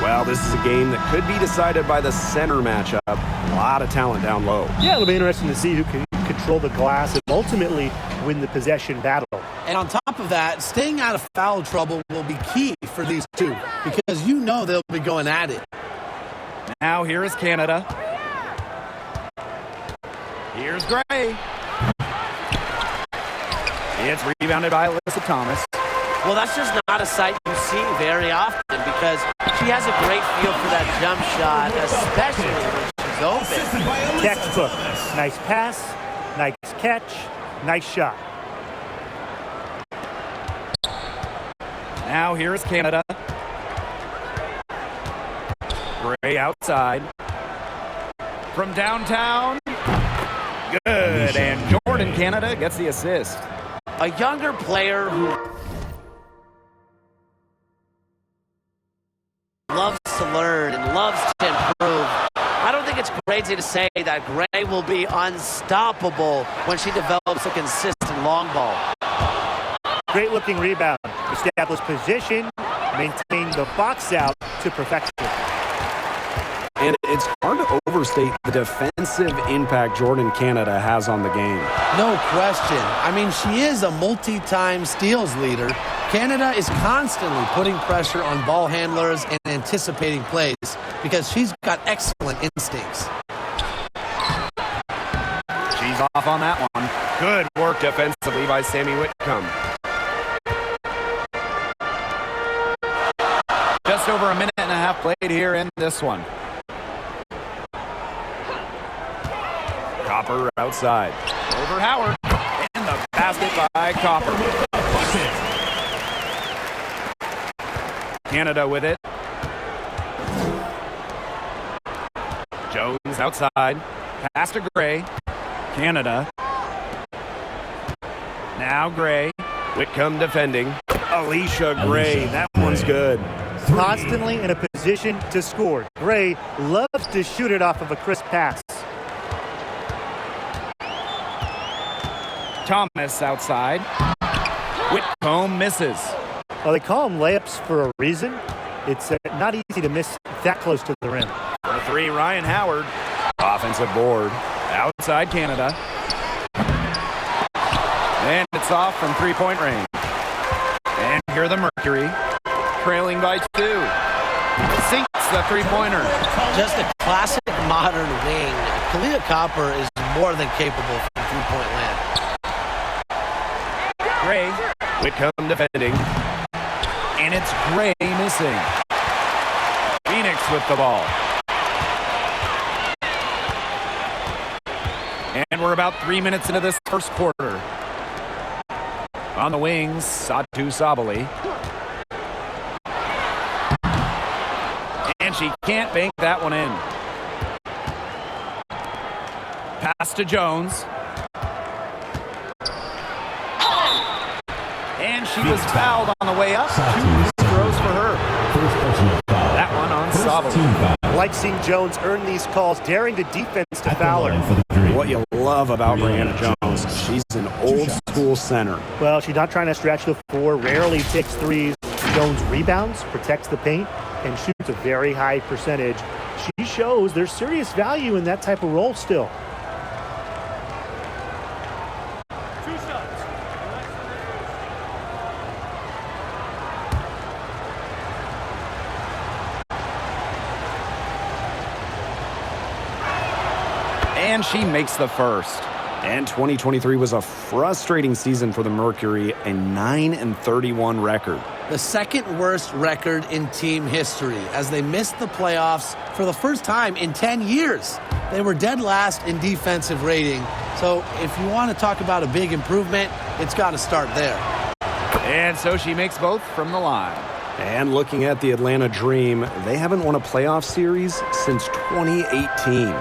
Well, this is a game that could be decided by the center matchup. A lot of talent down low. Yeah, it'll be interesting to see who can control the glass and ultimately win the possession battle. And on top of that, staying out of foul trouble will be key for these two because you know they'll be going at it. Now here is Canada. Here's Gray. It's rebounded by Alyssa Thomas. Well, that's just not a sight you see very often because she has a great feel for that jump shot, especially when she's open. Textbook. Nice pass, nice catch, nice shot. Now here is Canada. Gray outside. From downtown. Good. And Jordan Canada gets the assist. A younger player who loves to learn and loves to improve. I don't think it's crazy to say that Gray will be unstoppable when she develops a consistent long ball. Great looking rebound. Establish position, maintain the box out to perfection. And it's hard to overstate the defensive impact Jordan Canada has on the game. No question. I mean, she is a multi-time steals leader. Canada is constantly putting pressure on ball handlers and anticipating plays because she's got excellent instincts. She's off on that one. Good work defensively by Sammy Whitcomb. Just over a minute and a half played here in this one. Copper outside. Over Howard. And the basket by Copper. Canada with it. Jones outside. Pass to Gray. Canada. Now Gray. Whitcomb defending. Alicia Gray. That one's good. Constantly in a position to score. Gray loves to shoot it off of a crisp pass. Thomas outside. Whitcomb misses. Well, they call them layups for a reason. It's not easy to miss that close to the rim. For three, Ryan Howard. Offensive board. Outside Canada. And it's off from three-point range. And here the Mercury. Trailing by 2. Sinks the three-pointer. Just a classic modern wing. Kahleah Copper is more than capable from three-point land. Gray. Whitcomb defending. And it's Gray missing. Phoenix with the ball. And we're about 3 minutes into this first quarter. On the wings, Satu Sabali. And she can't bank that one in. Pass to Jones. And she was fouled on the way up. 2 throws for her. That one on Sabali. I like seeing Jones earn these calls, daring the defense to foul her. What you love about Brianna Jones, she's an old school center. Well, she's not trying to stretch the floor, rarely takes threes. Jones rebounds, protects the paint, and shoots a very high percentage. She shows there's serious value in that type of role still. And she makes the first. And 2023 was a frustrating season for the Mercury, a 9-31 record. The second worst record in team history as they missed the playoffs for the first time in 10 years. They were dead last in defensive rating. So if you want to talk about a big improvement, it's got to start there. And so she makes both from the line. And looking at the Atlanta Dream, they haven't won a playoff series since 2018.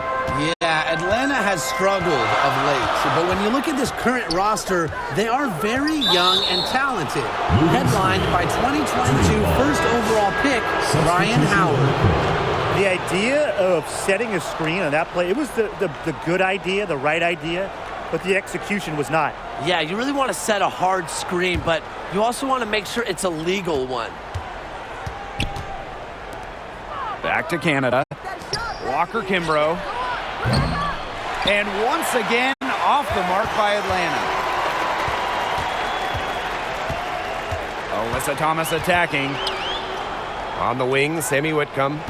Yeah, Atlanta has struggled of late, but when you look at this current roster, they are very young and talented. Headlined by 2022 first overall pick, Ryan Howard. The idea of setting a screen on that play, it was the good idea, the right idea, but the execution was not. Yeah, you really want to set a hard screen, but you also want to make sure it's a legal one. Back to Canada. Walker Kimbrough. And once again, off the mark by Atlanta. Alyssa Thomas attacking. On the wing, Sammy Whitcomb.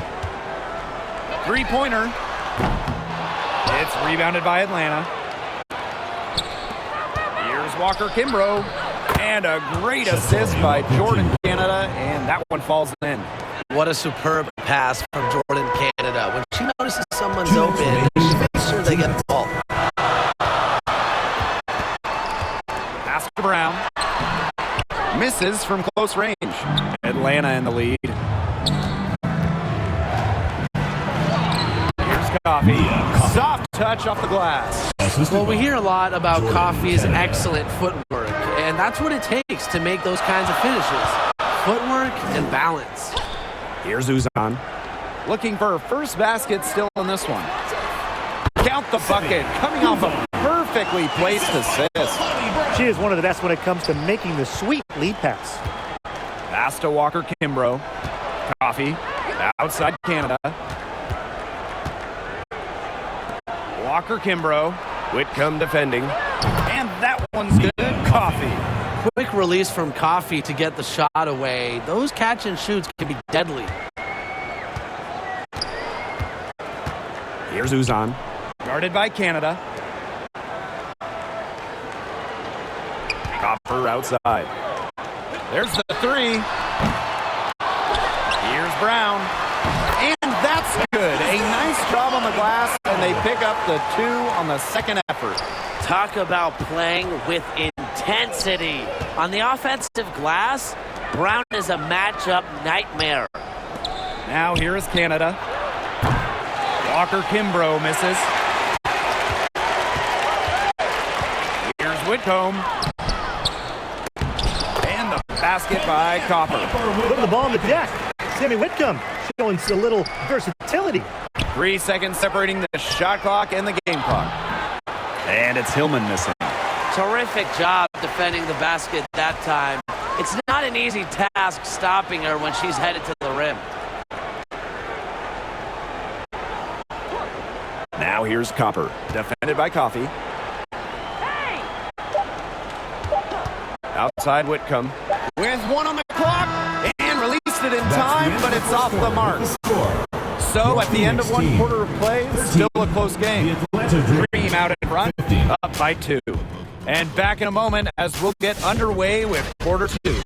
Three-pointer. It's rebounded by Atlanta. Here's Walker Kimbrough. And a great assist by Jordan Canada, and that one falls in. What a superb pass from Jordan Canada. When she notices someone's open, she makes sure they get the ball. Pass to Brown. Misses from close range. Atlanta in the lead. Here's Coffey. Soft touch off the glass. Well, we hear a lot about Coffey's excellent footwork, and that's what it takes to make those kinds of finishes. Footwork and balance. Here's Uzan. Looking for her first basket still in this one. Count the bucket. Coming off a perfectly placed assist. She is one of the best when it comes to making the sweet lead pass. Pass to Walker Kimbrough. Coffey. Outside Canada. Walker Kimbrough. Whitcomb defending. And that one's good. Coffey. Quick release from Coffey to get the shot away. Those catch and shoots can be deadly. Here's Uzan. Guarded by Canada. Copper outside. There's the three. Here's Brown. And that's good. A nice job on the glass, and they pick up the two on the second effort. Talk about playing with intensity. On the offensive glass, Brown is a matchup nightmare. Now here is Canada. Walker Kimbrough misses. Here's Whitcomb. And the basket by Copper. Putting the ball on the deck. Sammy Whitcomb showing a little versatility. 3 seconds separating the shot clock and the game clock. And it's Hillman missing. Terrific job defending the basket that time. It's not an easy task stopping her when she's headed to the rim. Now here's Copper. Defended by Coffey. Outside Whitcomb. With one on the clock. And released it in time, but it's off the mark. So at the end of one quarter of play, still a close game. Dream out in front, up by 2. And back in a moment as we'll get underway with quarter 2.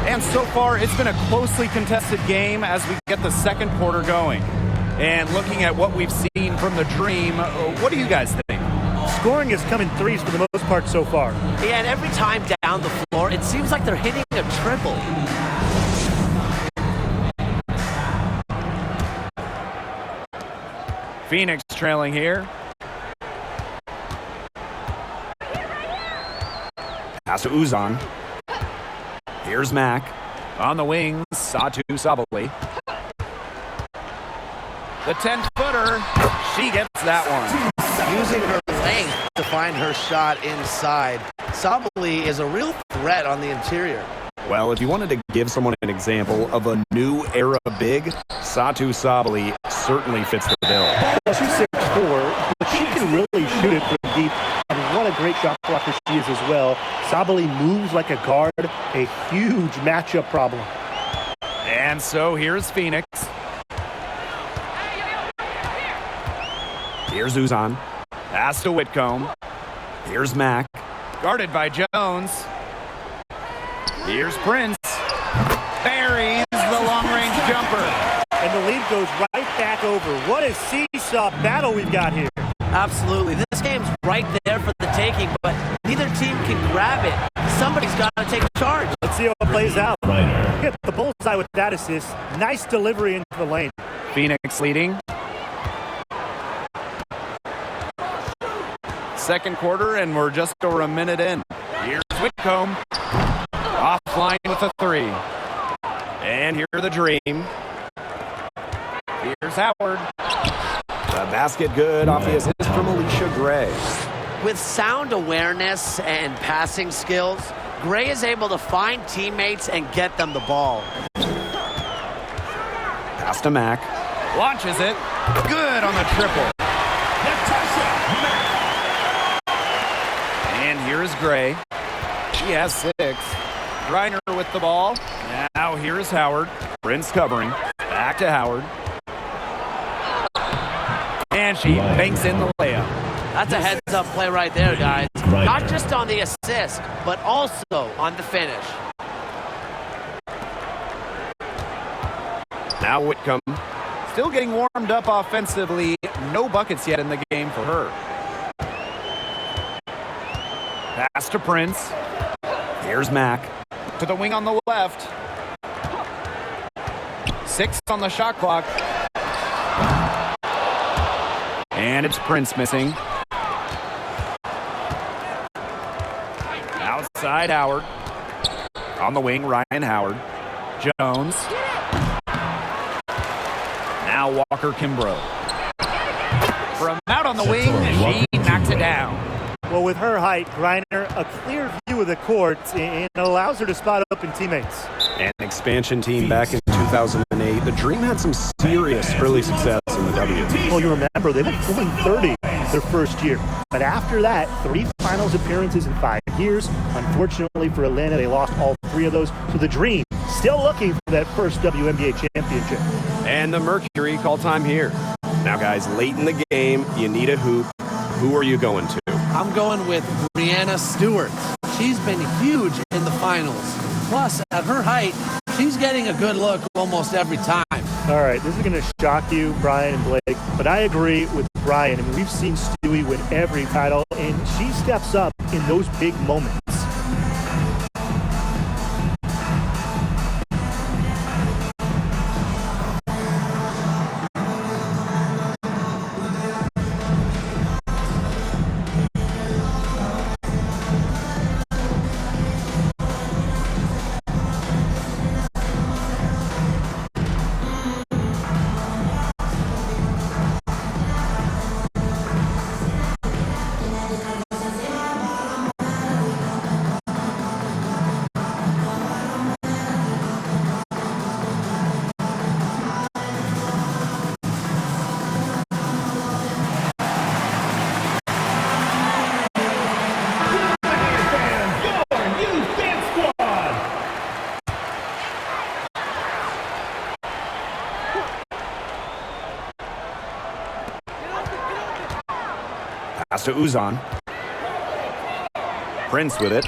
And so far, it's been a closely contested game as we get the second quarter going. And looking at what we've seen from the Dream, what do you guys think? Scoring has come in threes for the most part so far. Yeah, and every time down the floor, it seems like they're hitting a triple. Phoenix trailing here. Pass to Uzan. Here's Mack. On the wings, Satou Sabally. The 10-footer, she gets that one. Using her length to find her shot inside. Sabally is a real threat on the interior. Well, if you wanted to give someone an example of a new era big, Satou Sabally certainly fits the bill. She's 6'4", but she can really shoot it from deep. And what a great shot blocker she is as well. Sabally moves like a guard, a huge matchup problem. And so here's Phoenix. Here's Uzan. Pass to Whitcomb. Here's Mack. Guarded by Jones. Here's Prince. Buries the long-range jumper. And the lead goes right back over. What a seesaw battle we've got here. Absolutely. This game's right there for the taking, but neither team can grab it. Somebody's got to take charge. Let's see how it plays out. Hit the bullseye with that assist. Nice delivery into the lane. Phoenix leading. Second quarter, and we're just over a minute in. Here's Whitcomb. Offline with a 3. And here the Dream. Here's Howard. The basket good off the assist from Alicia Gray. With sound awareness and passing skills, Gray is able to find teammates and get them the ball. Pass to Mack. Launches it. Good on the triple. And here's Gray. She has 6. Griner with the ball. Now here's Howard. Prince covering. Back to Howard. And she banks in the layup. That's a heads-up play right there, guys. Not just on the assist, but also on the finish. Now Whitcomb. Still getting warmed up offensively. No buckets yet in the game for her. Pass to Prince. Here's Mack. To the wing on the left. 6 on the shot clock. And it's Prince missing. Outside Howard. On the wing, Ryan Howard. Jones. Now Walker Kimbrough. From out on the wing, she knocks it down. Well, with her height, Griner, a clear view of the court, and allows her to spot open teammates. An expansion team back in 2008. The Dream had some serious early success in the W. Well, you remember, they went 40-30 their first year. But after that, 3 finals appearances in 5 years. Unfortunately for Atlanta, they lost all 3 of those. So the Dream still looking for that first WNBA championship. And the Mercury call time here. Now, guys, late in the game, you need a hoop. Who are you going to? I'm going with Brianna Stewart. She's been huge in the finals. Plus, at her height, she's getting a good look almost every time. All right, this is going to shock you, Brian and Blake, but I agree with Brian. I mean, we've seen Stewie win every title, and she steps up in those big moments. Pass to Uzan. Prince with it.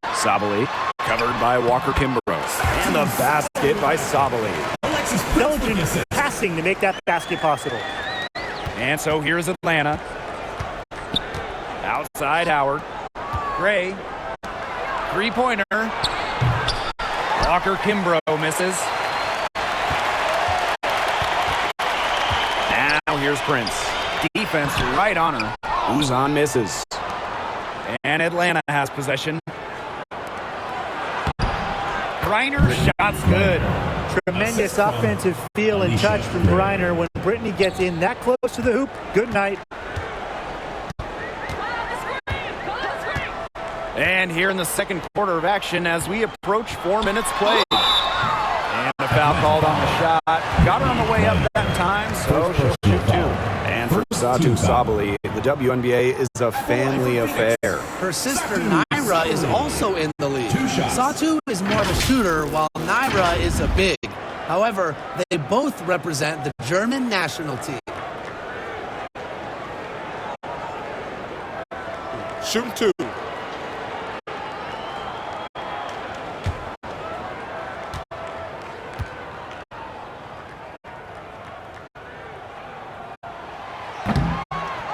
Sabali covered by Walker Kimbrough. And the basket by Sabali. Intelligent passing to make that basket possible. And so here's Atlanta. Outside Howard. Gray. 3-pointer. Walker Kimbrough misses. Now here's Prince. Defense right on her. Uzan misses. And Atlanta has possession. Griner shot's good. Tremendous offensive feel and touch from Griner. When Brittany gets in that close to the hoop, good night. And here in the second quarter of action as we approach 4 minutes played. And a foul called on the shot. Got her on the way up that time, so she'll shoot 2. And for Satu Sabali, the WNBA is a family affair. Her sister Naira is also in the league. Satu is more of a shooter while Naira is a big. However, they both represent the German national team. Shoot 2.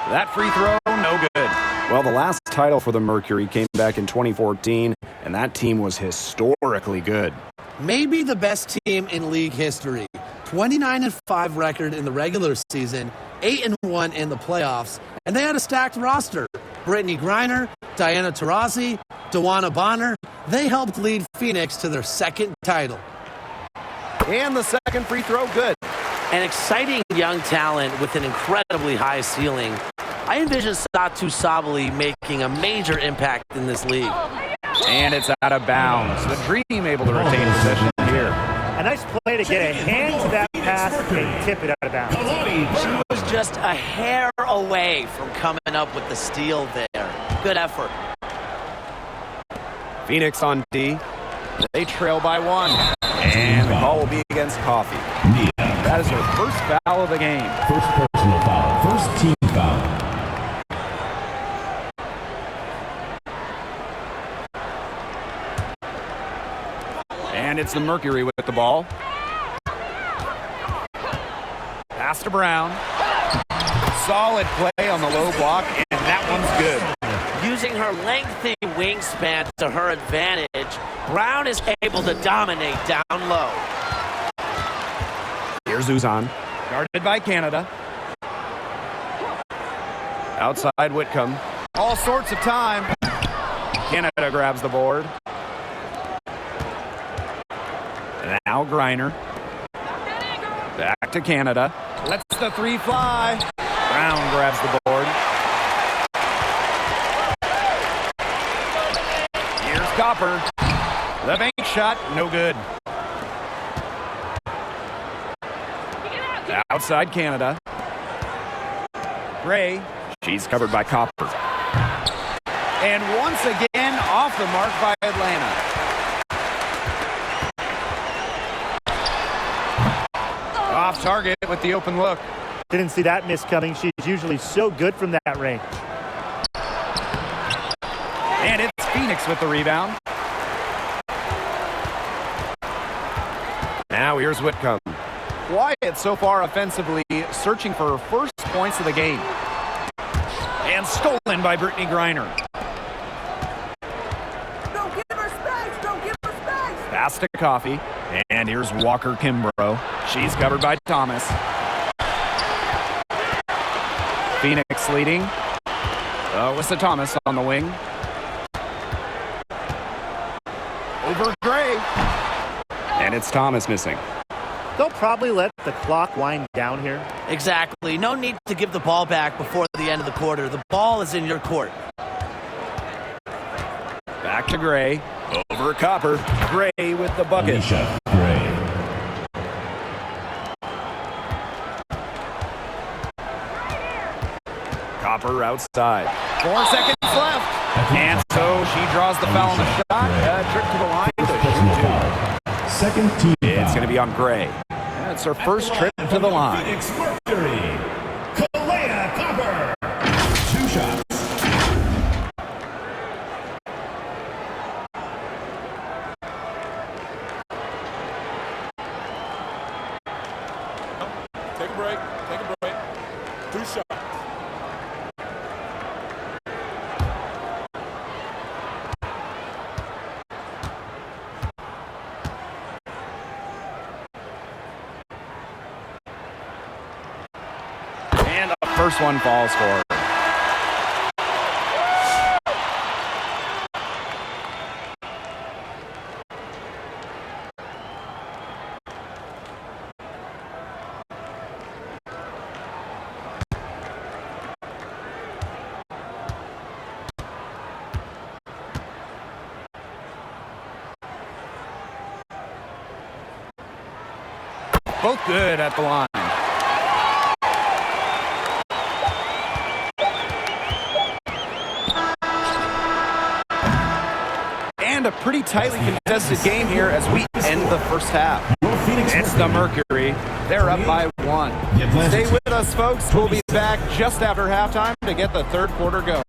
That free throw, no good. Well, the last title for the Mercury came back in 2014, and that team was historically good. Maybe the best team in league history. 29-5 record in the regular season, 8-1 in the playoffs, and they had a stacked roster. Brittany Griner, Diana Taurasi, Dawana Bonner, they helped lead Phoenix to their second title. And the second free throw, good. An exciting young talent with an incredibly high ceiling. I envision Satu Sabali making a major impact in this league. And it's out of bounds. The Dream able to retain possession here. A nice play to get a hand to that pass and tip it out of bounds. She was just a hair away from coming up with the steal there. Good effort. Phoenix on D. They trail by 1. And the call will be against Coffee. That is her first foul of the game. First personal foul. First team foul. And it's the Mercury with the ball. Pass to Brown. Solid play on the low block, and that one's good. Using her lengthy wingspan to her advantage, Brown is able to dominate down low. Here's Uzan. Guarded by Canada. Outside Whitcomb. All sorts of time. Canada grabs the board. Now Griner. Back to Canada. Lets the 3 fly. Brown grabs the board. Here's Copper. The bank shot, no good. Outside Canada. Gray. She's covered by Copper. And once again, off the mark by Atlanta. Off target with the open look. Didn't see that miss coming. She's usually so good from that range. And it's Phoenix with the rebound. Now here's Whitcomb. Quiet so far offensively, searching for her first points of the game. And stolen by Brittany Griner. Don't give her space! Don't give her space! Pass to Coffee. And here's Walker Kimbrough. She's covered by Thomas. Phoenix leading. Alyssa Thomas on the wing. Over Gray. And it's Thomas missing. They'll probably let the clock wind down here. Exactly. No need to give the ball back before the end of the quarter. The ball is in your court. Back to Gray. Over Copper. Gray with the bucket. Alicia Gray. Copper outside. 4 seconds left. And so she draws the foul on the shot. Trip to the line. Personal foul. Second team It's foul. going to be on Gray. That's her first trip to the line. Phoenix Mercury. Kalea Copper. 2 shots. Take a break. Take a break. 2 shots. And the first one falls for her. Both good at the line. And a pretty tightly contested game here as we end the first half. It's the Mercury. They're up by 1. Stay with us, folks. We'll be back just after halftime to get the third quarter going.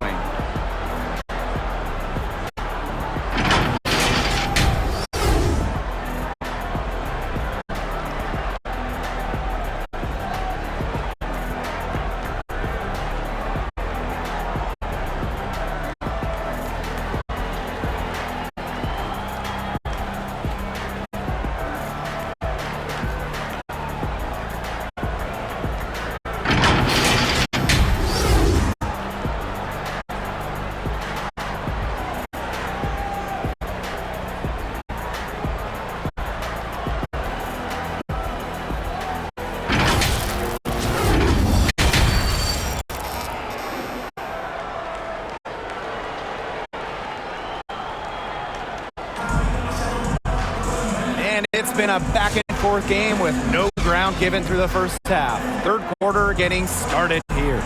been a back-and-forth game with no ground given through the first half. Third quarter getting started here.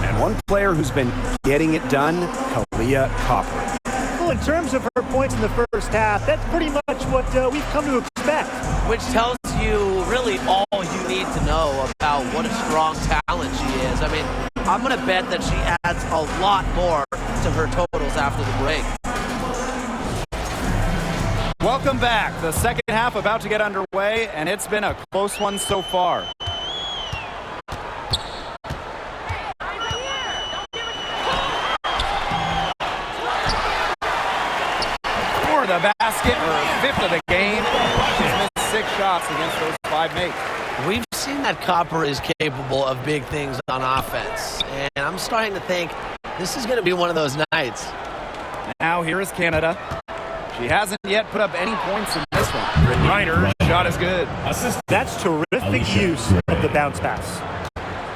And one player who's been getting it done, Kahleah Copper. Well, in terms of her points in the first half, that's pretty much what we've come to expect. Which tells you really all you need to know about what a strong talent she is. I mean, I'm going to bet that she adds a lot more to her totals after the break. Welcome back. The second half about to get underway, and it's been a close one so far. For the basket, her fifth of the game. She's missed 6 shots against those 5 mates. We've seen that Copper is capable of big things on offense, and I'm starting to think this is going to be one of those nights. Now here is Canada. She hasn't yet put up any points in this one. Griner, shot is good. That's terrific use of the bounce pass.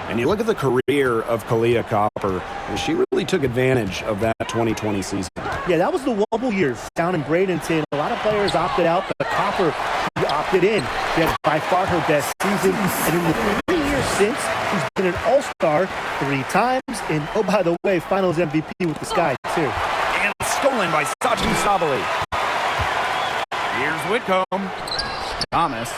And you look at the career of Kahleah Copper, and she really took advantage of that 2020 season. Yeah, that was the Wobble years down in Bradenton. A lot of players opted out, but Copper, she opted in. She had by far her best season. And in the 3 years since, she's been an all-star 3 times. And, oh, by the way, finals MVP with the Sky, too. And stolen by Satou Sabally. Here's Whitcomb. Thomas.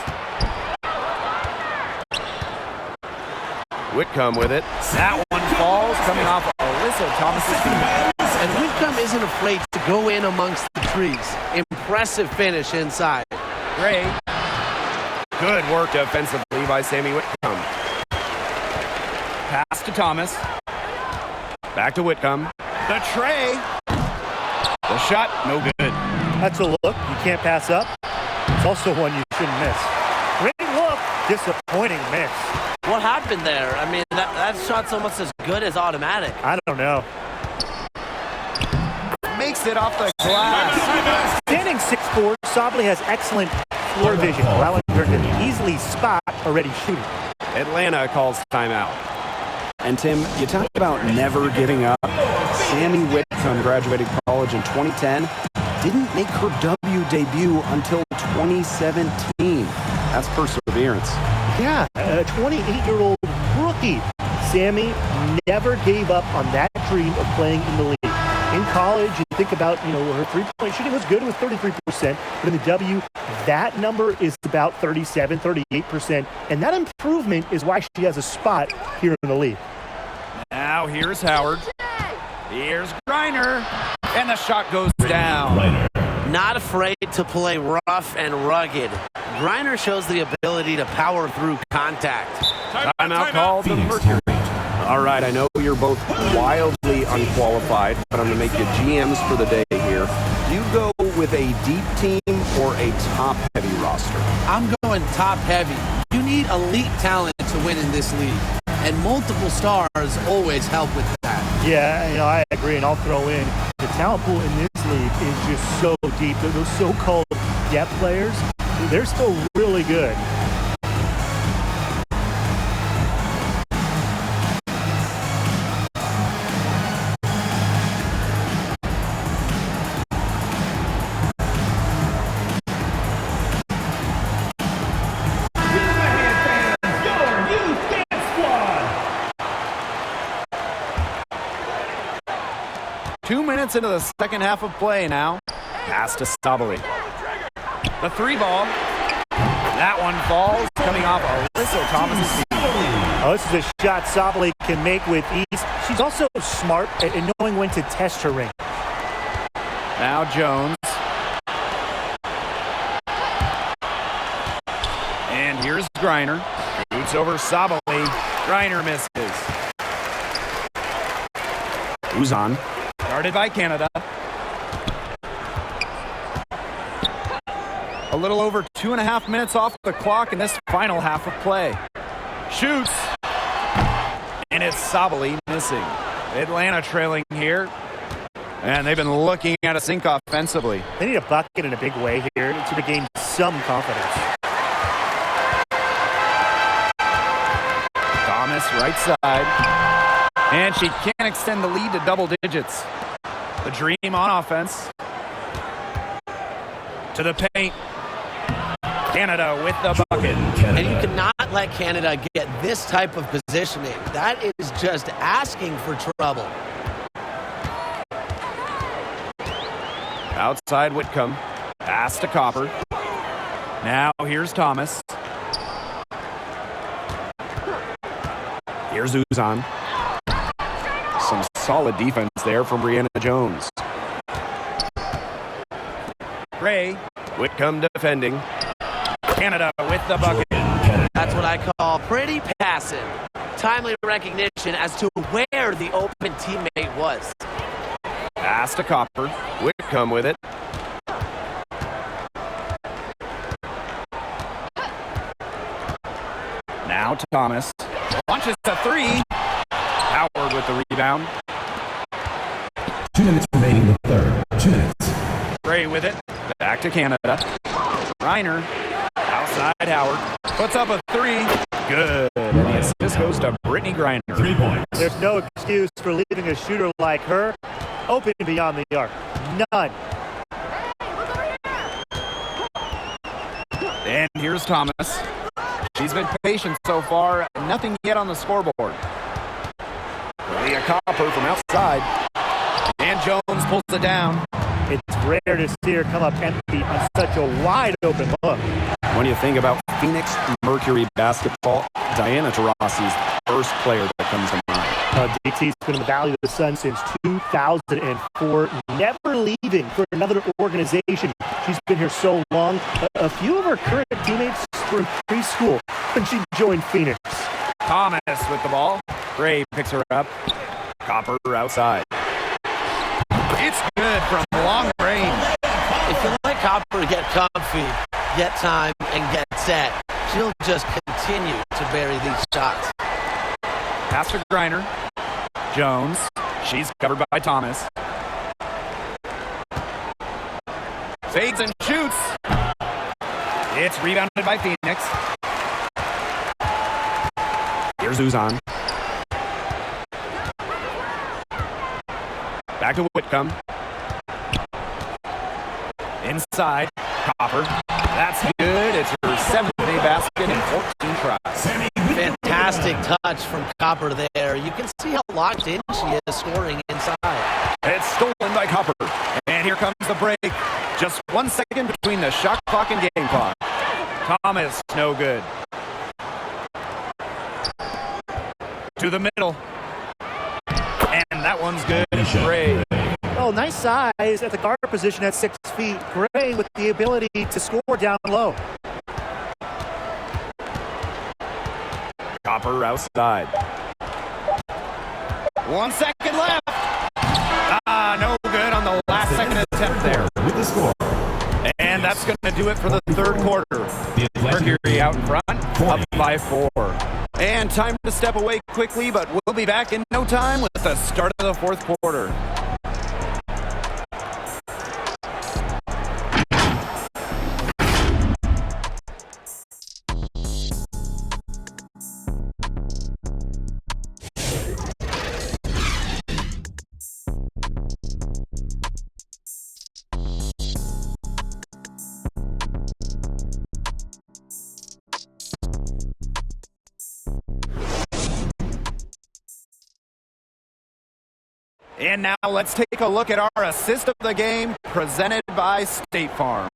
Whitcomb with it. That one falls, coming off Alyssa Thomas's feet. And Whitcomb isn't afraid to go in amongst the trees. Impressive finish inside. Gray. Good work defensively by Sammy Whitcomb. Pass to Thomas. Back to Whitcomb. The tray. The shot, no good. That's a look you can't pass up. It's also one you shouldn't miss. Great look, disappointing miss. What happened there? I mean, that shot's almost as good as automatic. I don't know. Makes it off the glass. Standing 6'4", Sabally has excellent floor vision, allowing her to easily spot a ready shooter. Atlanta calls timeout. And Tim, you talked about never giving up. Sammy Whitcomb graduated college in 2010. Didn't make her W debut until 2017. That's perseverance. Yeah, a 28-year-old rookie. Sammy never gave up on that dream of playing in the league. In college, you think about, her three-point shooting was good with 33%, but in the W, that number is about 37, 38%, and that improvement is why she has a spot here in the league. Now here's Howard. Here's Griner, and the shot goes down. Not afraid to play rough and rugged. Griner shows the ability to power through contact. Timeout called the Mercury. All right, I know you're both wildly unqualified, but I'm going to make you GMs for the day here. Do you go with a deep team or a top-heavy roster? I'm going top-heavy. You need elite talent to win in this league, and multiple stars always help with that. Yeah, I agree, and I'll throw in the talent pool in this league is just so deep. Those so-called depth players, they're still really good. Two minutes into the second half of play now. Pass to Sabally. The 3 ball. That one falls, coming off Alyssa Thomas's feet. Oh, this is a shot Sabally can make with ease. She's also smart at knowing when to test her ring. Now Jones. And here's Griner. Shoots over Sabally. Griner misses. Who's on? Guarded by Canada. A little over 2.5 minutes off the clock in this final half of play. Shoots. And it's Sabally missing. Atlanta trailing here. And they've been looking at a sink offensively. They need a bucket in a big way here to regain some confidence. Thomas, right side. And she can't extend the lead to double digits. The dream on offense. To the paint. Canada with the bucket. And you cannot let Canada get this type of positioning. That is just asking for trouble. Outside Whitcomb. Pass to Copper. Now here's Thomas. Here's Uzan. Some solid defense there from Brianna Jones. Gray. Whitcomb defending. Canada with the bucket. That's what I call pretty passive. Timely recognition as to where the open teammate was. Pass to Copper. Whitcomb with it. Now Thomas. Launches a three. Howard with the rebound. 2 minutes remaining in the third. 2 minutes. Gray with it. Back to Canada. Reiner. Outside Howard. Puts up a three. Good. And the assist goes to Brittany Griner. 3 points. There's no excuse for leaving a shooter like her open beyond the arc. None. And here's Thomas. She's been patient so far. Nothing yet on the scoreboard. Leah Copper from outside. And Jones pulls it down. It's rare to see her come up empty on such a wide open look. When you think about Phoenix Mercury basketball, Diana Taurasi's the first player that comes to mind. DT's been in the Valley of the Sun since 2004, never leaving for another organization. She's been here so long. A few of her current teammates were in preschool when she joined Phoenix. Thomas with the ball. Gray picks her up. Copper outside. It's good from long range. If you let Copper get comfy, get time, and get set, she'll just continue to bury these shots. Pass to Griner. Jones. She's covered by Thomas. Fades and shoots. It's rebounded by Phoenix. Here's Uzan. Back to Whitcomb. Inside. Copper. That's good. It's her 7th-day basket in 14 tries. Fantastic touch from Copper there. You can see how locked in she is scoring inside. It's stolen by Copper. And here comes the break. Just 1 second between the shot clock and game clock. Thomas, no good. To the middle. And that one's good. Gray. Oh, nice size at the guard position at 6 feet. Gray with the ability to score down low. Copper outside. 1 second left. No good on the last second attempt there. With the score. And that's going to do it for the third quarter. Mercury out in front, up by 4. And time to step away quickly, but we'll be back in no time with the start of the fourth quarter. And now let's take a look at our assist of the game presented by State Farm.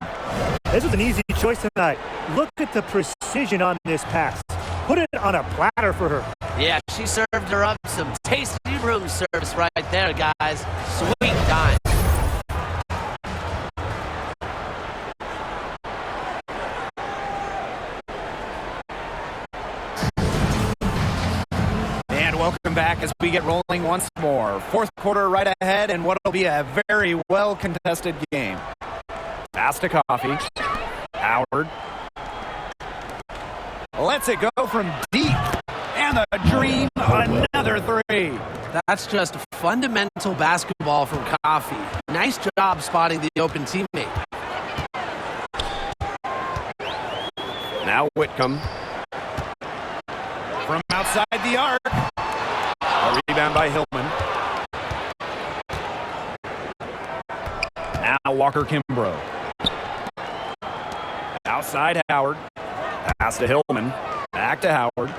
This was an easy choice tonight. Look at the precision on this pass. Put it on a platter for her. Yeah, she served her up some tasty room service right there, guys. Sweet time. And welcome back as we get rolling once more. Fourth quarter right ahead and what will be a very well-contested game. Pass to Coffee. Howard. Lets it go from deep. And the dream, another three. That's just fundamental basketball from Coffee. Nice job spotting the open teammate. Now Whitcomb. From outside the arc. A rebound by Hillman. Now Walker Kimbrough. Outside Howard. Pass to Hillman. Back to Howard.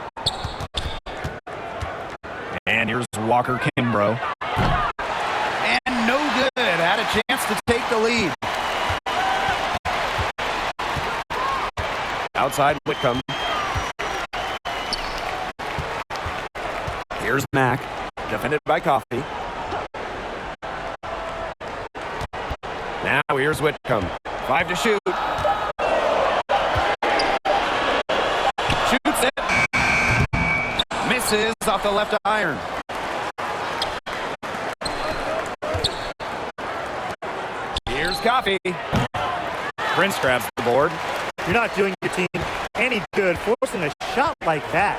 And here's Walker Kimbrough. And no good. Had a chance to take the lead. Outside Whitcomb. Here's Mack. Defended by Coffey. Now here's Whitcomb. 5 to shoot. Shoots it. Misses off the left iron. Here's Coffey. Prince grabs the board. You're not doing your team any good forcing a shot like that.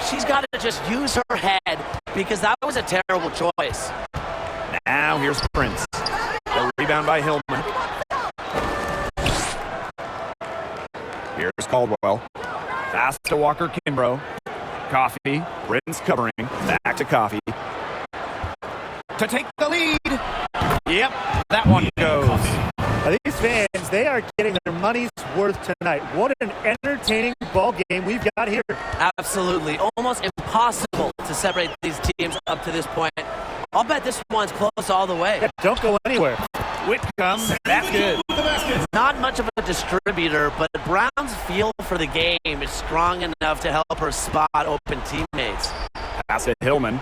She's got to just use her head because that was a terrible choice. Now here's Prince. The rebound by Hillman. Here's Caldwell. Pass to Walker Kimbrough. Coffey. Prince covering. Back to Coffey. To take the lead. Yep, that one goes. Now, these fans, they are getting their money's worth tonight. What an entertaining ball game we've got here. Absolutely. Almost impossible to separate these teams up to this point. I'll bet this one's close all the way. Yeah, don't go anywhere. Whitcomb, that's good. Not much of a distributor, but Brown's feel for the game is strong enough to help her spot open teammates. Pass to Hillman.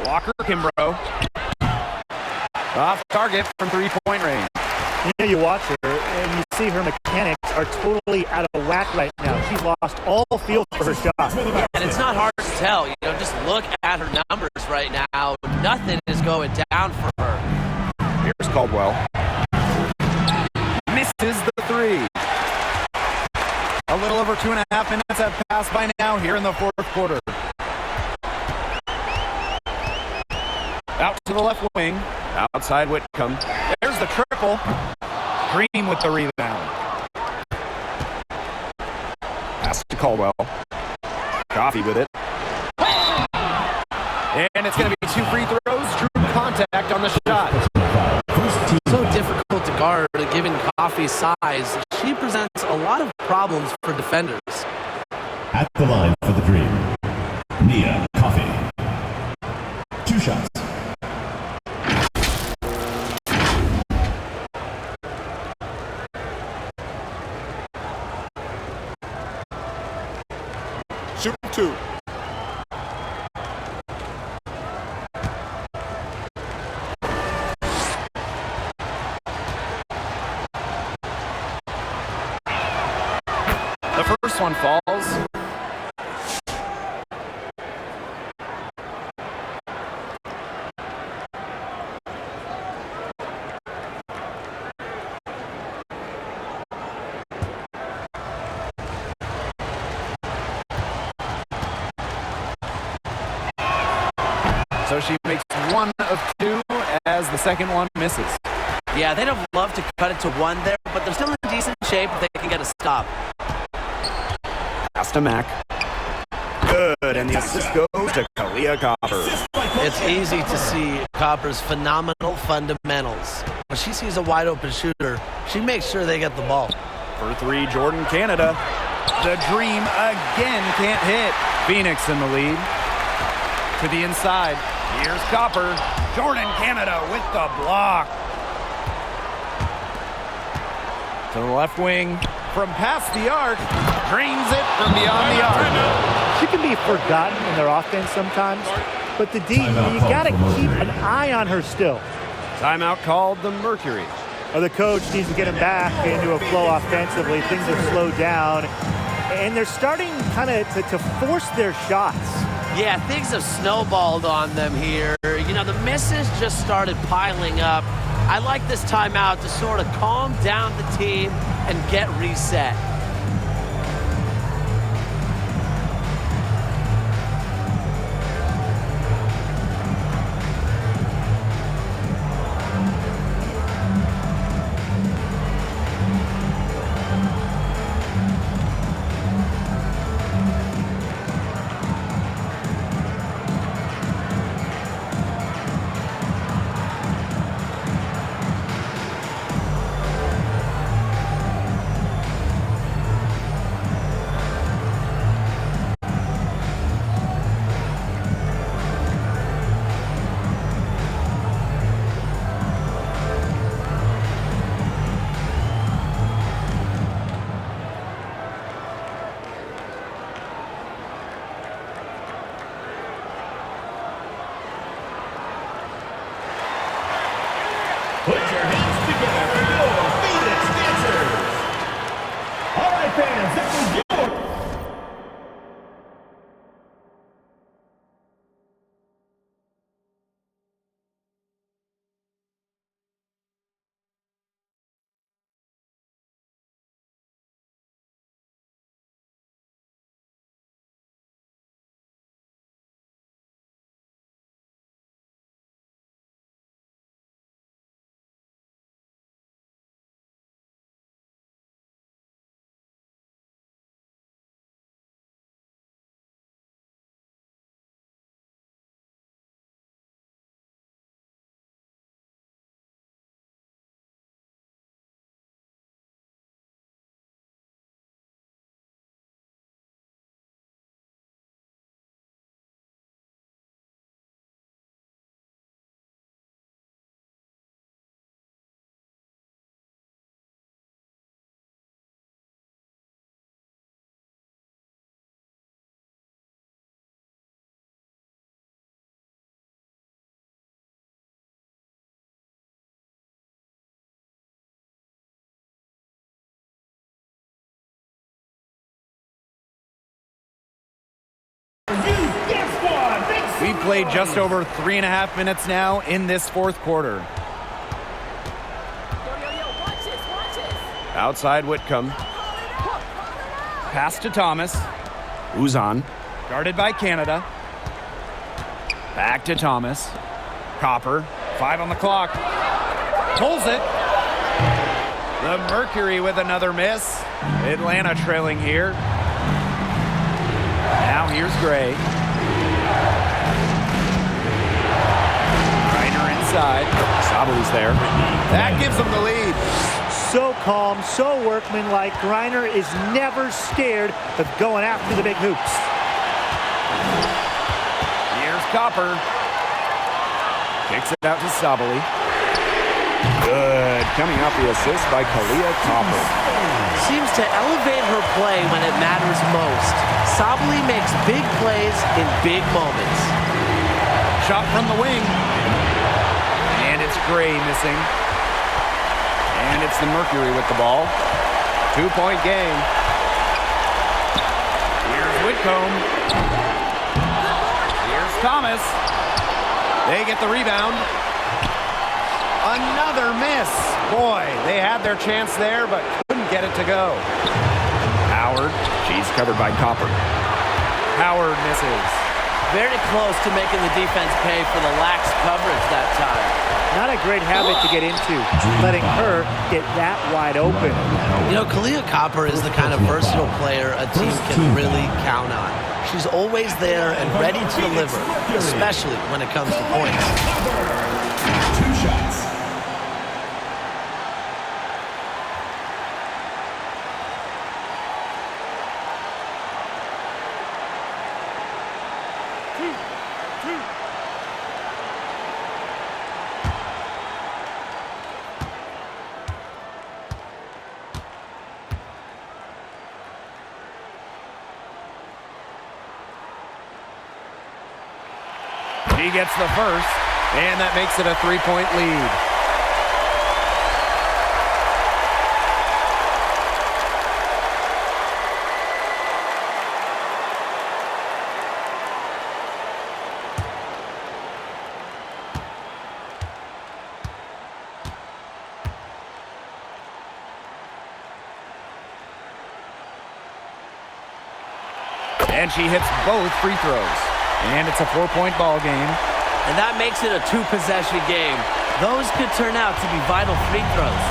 Walker Kimbrough. Off target from three-point range. You know, you watch her and you see her mechanics are totally out of whack right now. She's lost all feel for her shot. And it's not hard to tell. You know, just look at her numbers right now. Nothing is going down for her. Here's Caldwell. Misses the three. A little over 2.5 minutes have passed by now here in the fourth quarter. Out to the left wing. Outside Whitcomb. There's the triple. Green with the rebound. Pass to Caldwell. Coffey with it. And it's going to be 2 free throws. True contact on the shot. So difficult to guard given Coffey's size. She presents a lot of problems for defenders. At the line for the Dream, Nia Coffey. 2 shots. Shoot 2. The first one falls. So she makes 1 of 2 as the second one misses. Yeah, they'd have loved to cut it to 1 there, but they're still in decent shape if they can get a stop. Pass to Mack. Good, and the assist goes to Kahleah Copper. It's easy to see Copper's phenomenal fundamentals. When she sees a wide open shooter, she makes sure they get the ball. For 3, Jordan Canada. The Dream again can't hit. Phoenix in the lead. To the inside. Here's Copper. Jordan Canada with the block. To the left wing. From past the arc. Drains it from beyond the arc. She can be forgotten in their offense sometimes, but the D, you got to keep an eye on her still. Timeout called the Mercury. The coach needs to get him back into a flow offensively. Things have slowed down, and they're starting kind of to force their shots. Yeah, things have snowballed on them here. You know, the misses just started piling up. I like this timeout to sort of calm down the team and get reset. played just over 3.5 minutes now in this fourth quarter. Outside Whitcomb. Pass to Thomas. Uzan. Guarded by Canada. Back to Thomas. Copper. 5 on the clock. Pulls it. The Mercury with another miss. Atlanta trailing here. Now here's Gray. Reiner inside. Sabali's there. That gives them the lead. So calm, so workmanlike. Griner is never scared of going after the big hoops. Here's Copper. Kicks it out to Sabali. Good. Coming off the assist by Kahleah Copper. Seems to elevate her play when it matters most. Sabali makes big plays in big moments. Shot from the wing. And it's Gray missing. And it's the Mercury with the ball. 2-point game. Here's Whitcomb. Here's Thomas. They get the rebound. Another miss. Boy, they had their chance there, but couldn't get it to go. Howard. She's covered by Copper. Howard misses. Very close to making the defense pay for the lax coverage that time. Not a great habit to get into, letting her get that wide open. You know, Kahleah Copper is the kind of versatile player a team can really count on. She's always there and ready to deliver, especially when it comes to points. 2 shots. He gets the first, and that makes it a 3-point lead. And she hits both free throws. And it's a 4-point ball game. And that makes it a 2-possession game. Those could turn out to be vital free throws.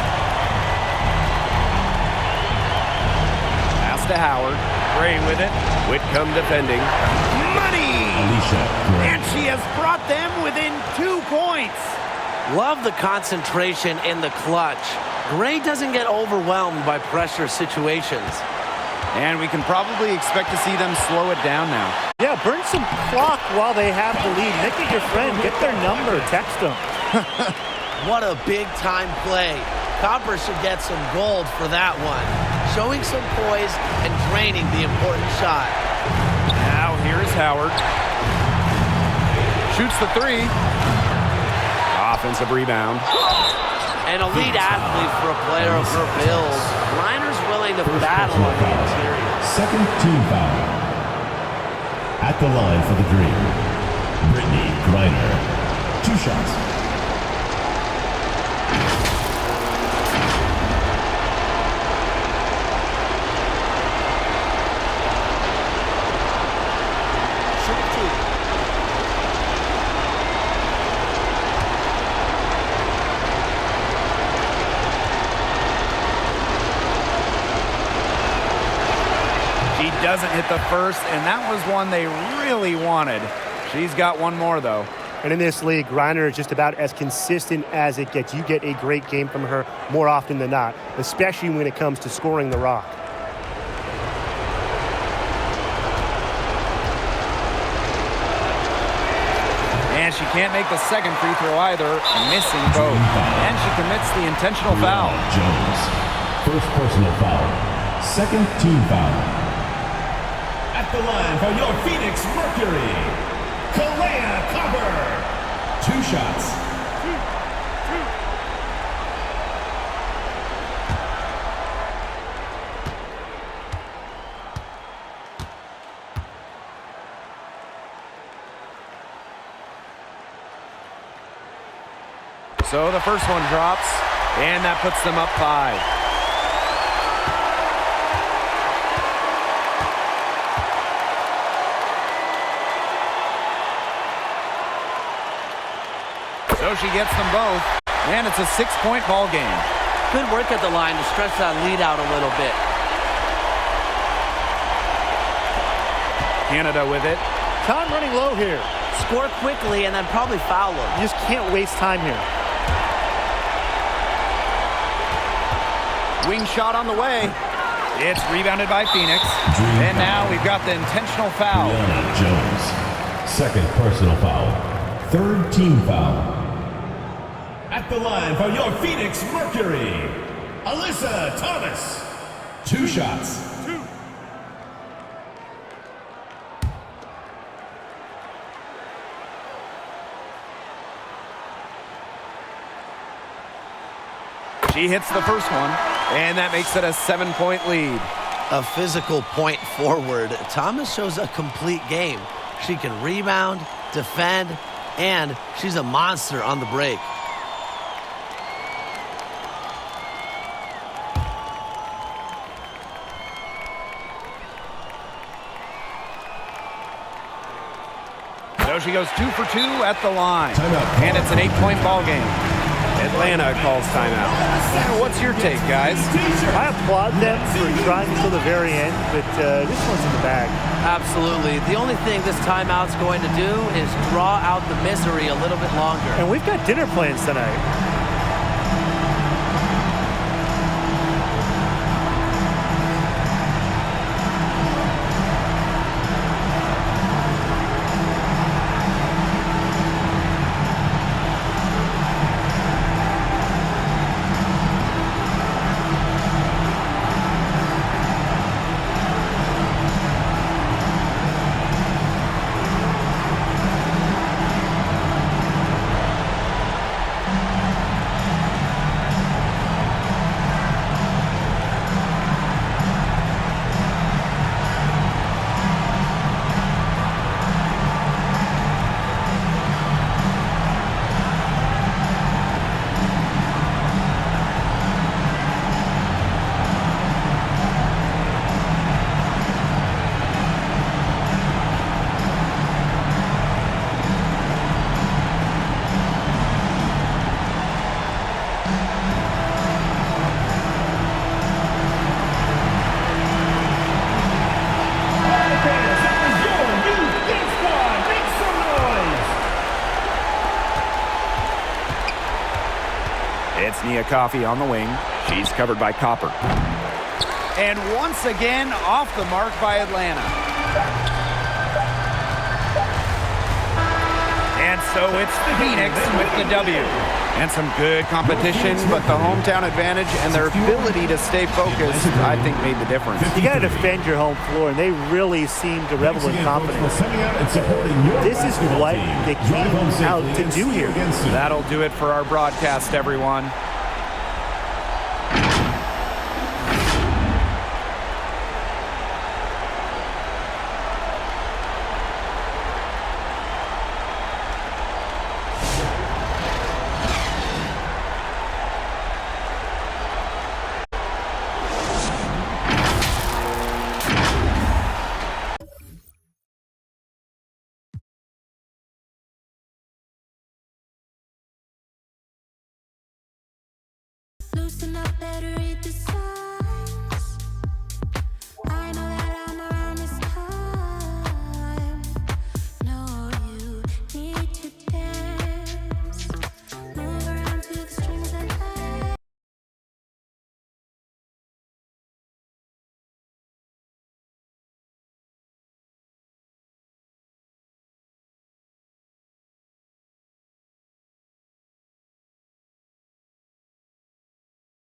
Pass to Howard. Gray with it. Whitcomb defending. Money! Alicia Gray. And she has brought them within 2 points. Love the concentration in the clutch. Gray doesn't get overwhelmed by pressure situations. And we can probably expect to see them slow it down now. Yeah, burn some clock while they have the lead. Make it your friend. Get their number. Text them. What a big-time play. Copper should get some gold for that one. Showing some poise and draining the important shot. Now here's Howard. Shoots the 3. Offensive rebound. An elite athlete for a player of her build. Liner's willing to battle on the interior. Second team foul. At the line for the Dream, Brittany Griner. 2 shots. Doesn't hit the first, and that was one they really wanted. She's got one more, though. And in this league, Griner is just about as consistent as it gets. You get a great game from her more often than not, especially when it comes to scoring the rock. And she can't make the second free throw either, missing both. And she commits the intentional foul. Jones. First personal foul. Second team foul. At the line for your Phoenix Mercury, Kahleah Copper. 2 shots. So the first one drops, and that puts them up 5. So she gets them both, and it's a 6-point ball game. Good work at the line to stretch that lead out a little bit. Canada with it. Time running low here. Score quickly and then probably foul them. You just can't waste time here. Wing shot on the way. It's rebounded by Phoenix. And now we've got the intentional foul. Brianna Jones. Second personal foul. Third team foul. At the line for your Phoenix Mercury, Alyssa Thomas. 2 shots. She hits the first one, and that makes it a 7-point lead. A physical point forward. Thomas shows a complete game. She can rebound, defend, and she's a monster on the break. So she goes 2 for 2 at the line. And it's an 8-point ball game. Atlanta calls timeout. What's your take, guys? I applaud them for trying until the very end, but this one's in the bag. Absolutely. The only thing this timeout's going to do is draw out the misery a little bit longer. And we've got dinner plans tonight. It's Nia Coffey on the wing. She's covered by Copper. And once again, off the mark by Atlanta. And so it's Phoenix with the W. And some good competition, but the hometown advantage and their ability to stay focused, I think, made the difference. You got to defend your home floor, and they really seem to revel in confidence. This is what they came out to do here. That'll do it for our broadcast, everyone. Loosen up, better hit the